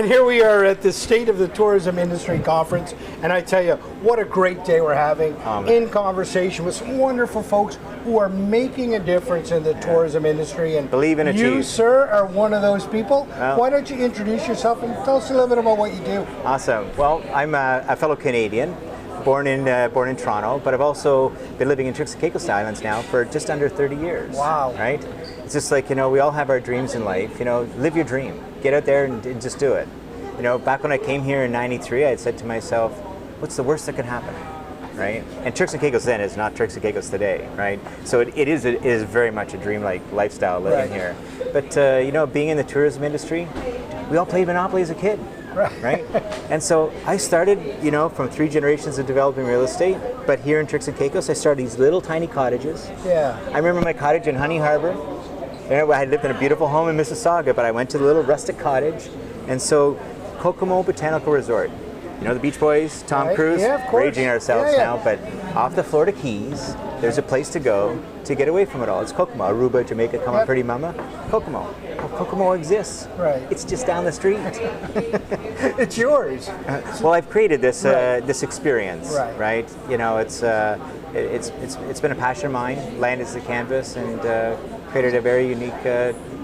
And here we are at the State of the Tourism Industry Conference, and I tell you, what a great day we're having in conversation with some wonderful folks who are making a difference in the tourism industry. And believe and achieve. You, sir, are one of those people. Well, why don't you introduce yourself and tell us a little bit about what you do? Awesome. Well, I'm a fellow Canadian, born in Toronto, but I've also been living in Turks and Caicos Islands now for just under 30 years. Wow. Right? It's just like, we all have our dreams in life. Live your dream. Get out there and just do it. Back when I came here in '93, I had said to myself, what's the worst that could happen? Right? And Turks and Caicos then is not Turks and Caicos today, right? So it is very much a dream-like lifestyle living here. But, being in the tourism industry, we all played Monopoly as a kid. Right? And so I started, from 3 generations of developing real estate, but here in Turks and Caicos, I started these little tiny cottages. Yeah. I remember my cottage in Honey Harbor. I had lived in a beautiful home in Mississauga, but I went to the little rustic cottage. And so Kokomo Botanical Resort, the Beach Boys, Tom Cruise, raging ourselves now, but off the Florida Keys, there's a place to go to get away from it all. It's Kokomo, Aruba, Jamaica, come on, pretty mama. Kokomo. Well, Kokomo exists. Right. It's just down the street. It's yours. Well, I've created this this experience, right? It's been a passion of mine. Land is the canvas, and created a very unique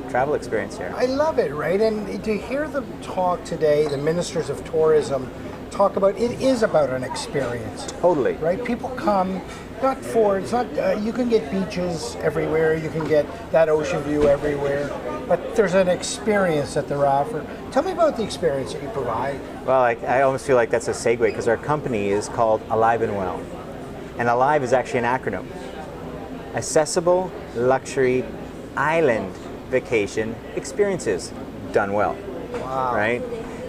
travel experience here. I love it, right? And to hear them talk today, the ministers of tourism, talk about it is about an experience. Totally. Right? People come you can get beaches everywhere, you can get that ocean view everywhere, but there's an experience that they're offering. Tell me about the experience that you provide. Well, I almost feel like that's a segue because our company is called Alive and Well. And Alive is actually an acronym. Accessible Luxury Island Vacation Experiences Done Well. Wow. Right?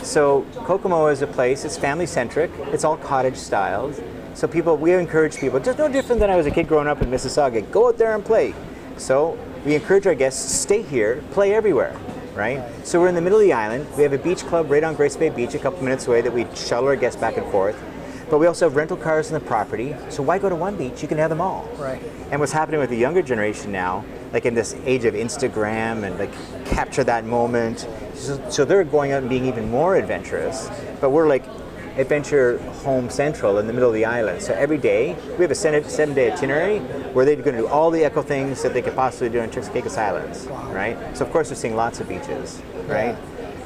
So Kokomo is a place, it's family centric, it's all cottage styled. So we encourage people, just no different than I was a kid growing up in Mississauga, go out there and play. So we encourage our guests, stay here, play everywhere, right? So we're in the middle of the island. We have a beach club right on Grace Bay Beach, a couple minutes away, that we shuttle our guests back and forth. But we also have rental cars on the property, so why go to one beach? You can have them all. Right. And what's happening with the younger generation now, like in this age of Instagram and like capture that moment, so they're going out and being even more adventurous, but we're like adventure home central in the middle of the island. So every day, we have a 7-day itinerary where they're going to do all the eco things that they could possibly do in Turks and Caicos Islands, right? So of course we're seeing lots of beaches, right?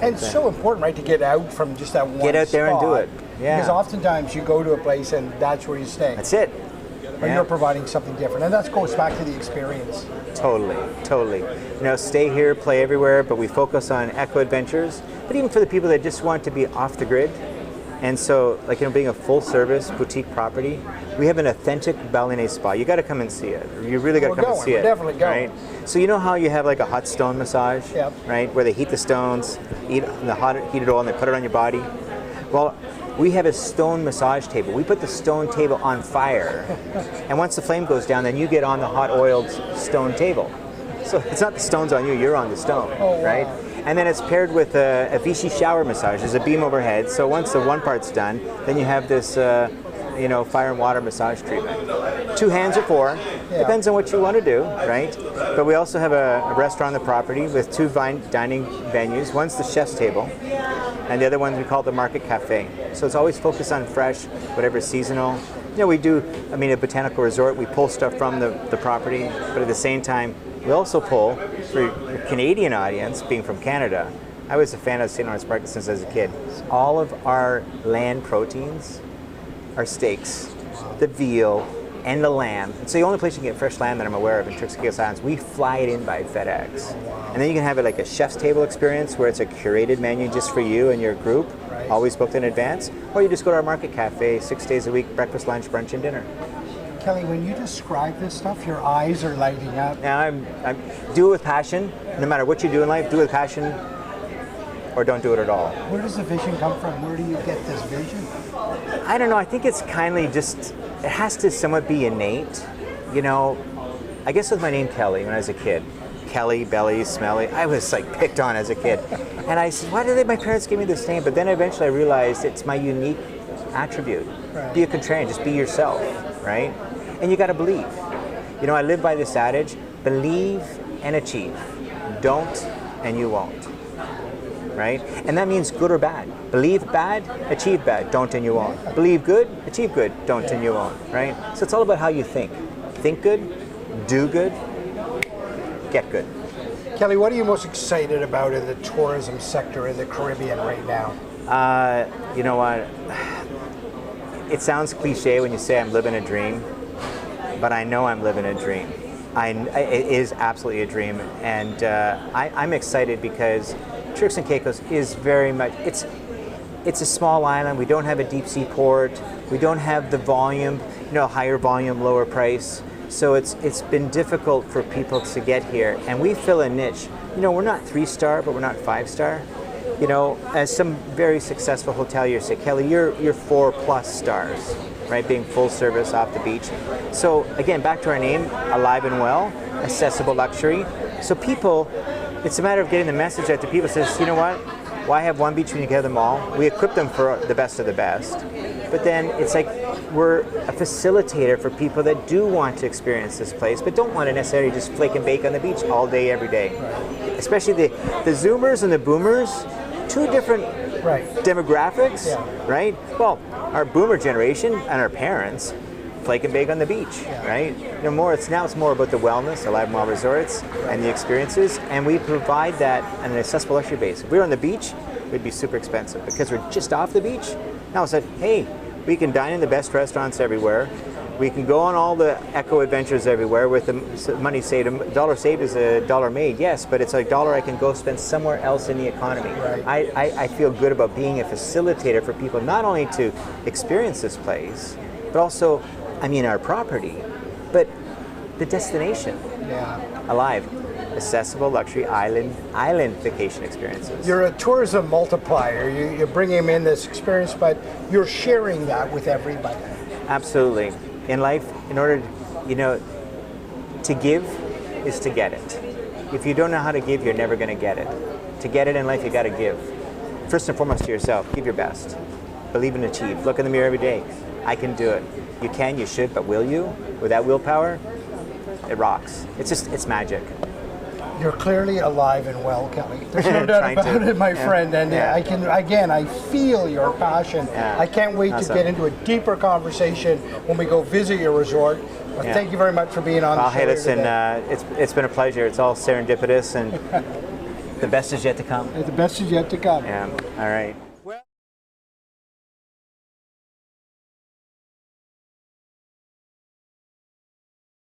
And it's so important, right, to get out from just that one Get out there and do it. Yeah. Because oftentimes you go to a place and that's where you stay. That's it. But you're providing something different, and that goes back to the experience. Totally. Stay here, play everywhere, but we focus on eco adventures. But even for the people that just want to be off the grid, and so, being a full-service boutique property, we have an authentic Balinese spa. You got to come and see it. You really got to come and see it. We're definitely going. Right? So you know how you have like a hot stone massage, right? Where they heat the stones, eat the hot heated oil, and they put it on your body. Well, we have a stone massage table. We put the stone table on fire, and once the flame goes down, then you get on the hot oiled stone table. So it's not the stones on you; you're on the stone, right? And then it's paired with a Vichy shower massage. There's a beam overhead. So once the one part's done, then you have this, fire and water massage treatment. 2 hands or 4, depends on what you want to do, right? But we also have a restaurant on the property with 2 dining venues. One's the chef's table, and the other one we call the Market Cafe. So it's always focused on fresh, whatever's seasonal. We do, a botanical resort, we pull stuff from the property, but at the same time, we also pull, for the Canadian audience, being from Canada, I was a fan of St. Lawrence Parkinson's as a kid. All of our land proteins are steaks, the veal, and the lamb. It's the only place you can get fresh lamb that I'm aware of in Turks and Caicos Islands. We fly it in by FedEx. And then you can have it like a chef's table experience where it's a curated menu just for you and your group, always booked in advance, or you just go to our Market Cafe 6 days a week, breakfast, lunch, brunch, and dinner. Kelly, when you describe this stuff, your eyes are lighting up. Now, I'm do it with passion. No matter what you do in life, do it with passion, or don't do it at all. Where does the vision come from? Where do you get this vision? I don't know. I think it's kindly just, it has to somewhat be innate. I guess with my name Kelly, when I was a kid, Kelly, Belly, Smelly, I was like picked on as a kid. And I said, why did my parents give me this name? But then eventually I realized it's my unique attribute. Be a contrarian, just be yourself, right? And you got to believe. I live by this adage, believe and achieve. Don't and you won't. right? And that means good or bad. Believe bad, achieve bad, don't and you won't. Believe good, achieve good, don't and you won't, right? So it's all about how you think. Think good, do good, get good. Kelly, what are you most excited about in the tourism sector in the Caribbean right now? You know what? It sounds cliche when you say I'm living a dream, but I know I'm living a dream. It is absolutely a dream, and I'm excited because Turks and Caicos is very much, it's a small island. We don't have a deep sea port. We don't have the volume, higher volume, lower price. So it's been difficult for people to get here, and we fill a niche. We're not 3-star, but we're not 5-star. As some very successful hoteliers say, Kelly, you're 4+ stars, right? Being full service off the beach. So again, back to our name, alive and well, accessible luxury. So people, it's a matter of getting the message out to people. Says, you know what? Why have one beach when you get them all? We equip them for the best of the best. But then it's like we're a facilitator for people that do want to experience this place, but don't want to necessarily just flake and bake on the beach all day, every day. Right. Especially the Zoomers and the Boomers, two different demographics, right? Well, our Boomer generation and our parents flake and bake on the beach, right? It's more about the wellness, Alive and Well resorts, and the experiences, and we provide that on an accessible luxury base. If we were on the beach, it'd be super expensive. Because we're just off the beach, now it's like, hey, we can dine in the best restaurants everywhere. We can go on all the eco adventures everywhere with the money saved. A dollar saved is a dollar made, yes, but it's a dollar I can go spend somewhere else in the economy. Right. I feel good about being a facilitator for people not only to experience this place, but also, our property, but the destination. Alive. Accessible luxury island vacation experiences. You're a tourism multiplier. You're bringing in this experience, but you're sharing that with everybody. Absolutely. In life, in order, to give is to get it. If you don't know how to give, you're never going to get it. To get it in life, you got to give. First and foremost to yourself, give your best. Believe and achieve. Look in the mirror every day. I can do it. You can, you should, but will you? With that willpower, it rocks. It's magic. You're clearly alive and well, Kelly. There's no doubt about it, my friend. And I feel your passion. I can't wait to get into a deeper conversation when we go visit your resort. But thank you very much for being on the show. Hey, listen, it's been a pleasure. It's all serendipitous, and the best is yet to come. The best is yet to come. Yeah, all right.